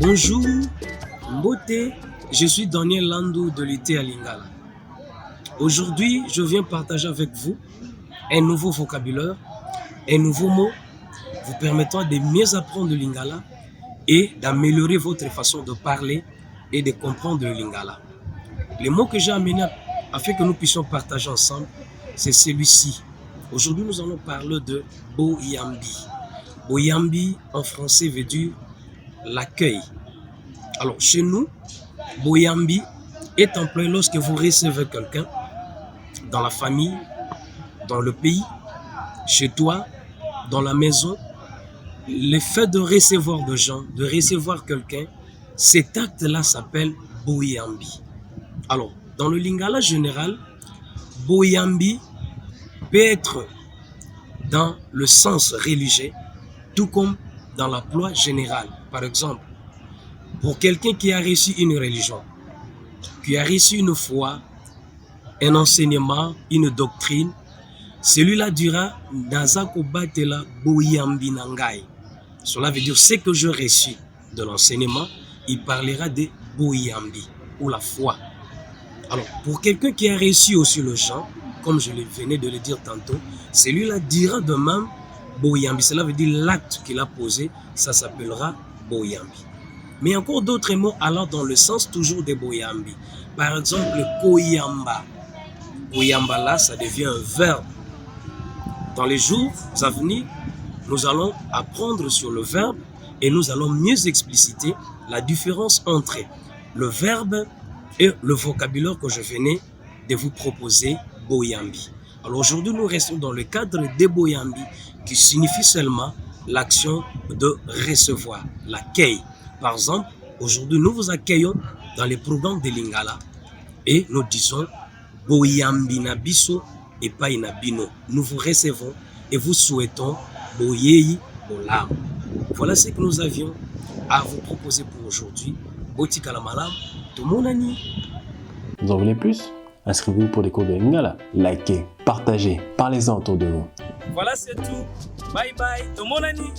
Bonjour, Mbote, je suis Daniel Landu de Liteya Lingala. Aujourd'hui, je viens partager avec vous un nouveau vocabulaire, un nouveau mot vous permettant de mieux apprendre le Lingala et d'améliorer votre façon de parler et de comprendre le Lingala. Le mot que j'ai amené afin que nous puissions partager ensemble, c'est celui-ci. Aujourd'hui, nous allons parler de Boyambi. Boyambi, en français, veut dire l'accueil. Alors, chez nous, Boyambi est employé lorsque vous recevez quelqu'un dans la famille, dans le pays, chez toi, dans la maison. Le fait de recevoir des gens, de recevoir quelqu'un, cet acte-là s'appelle Boyambi. Alors, dans le Lingala général, Boyambi peut être dans le sens religieux, tout comme dans l'emploi général. Par exemple, pour quelqu'un qui a reçu une religion, qui a reçu une foi, un enseignement, une doctrine, celui-là dira Nazako batela Boyambi nangai. Cela veut dire ce que je reçu de l'enseignement, il parlera de Boyambi ou la foi. Alors, pour quelqu'un qui a reçu aussi le chant, comme je venais de le dire tantôt, celui-là dira de même Boyambi. Cela veut dire l'acte qu'il a posé, ça s'appellera Boyambi. Mais encore d'autres mots allant dans le sens toujours de Boyambi. Par exemple, Koyamba. Koyamba là, ça devient un verbe. Dans les jours à venir, nous allons apprendre sur le verbe et nous allons mieux expliciter la différence entre le verbe et le vocabulaire que je venais de vous proposer, Boyambi. Alors aujourd'hui, nous restons dans le cadre de Boyambi qui signifie seulement l'action de recevoir, l'accueil. Par exemple, aujourd'hui, nous vous accueillons dans les programmes de Lingala et nous disons Boyambi na biso et pas inabino. Nous vous recevons et vous souhaitons Boyeyi Bolam. Voilà ce que nous avions à vous proposer pour aujourd'hui. Botika la malam, tout mon ami. Vous en voulez plus? Inscrivez-vous pour les cours de Lingala. Likez, partagez, parlez-en autour de vous. Voilà, c'est tout. Bye bye, tout mon ami.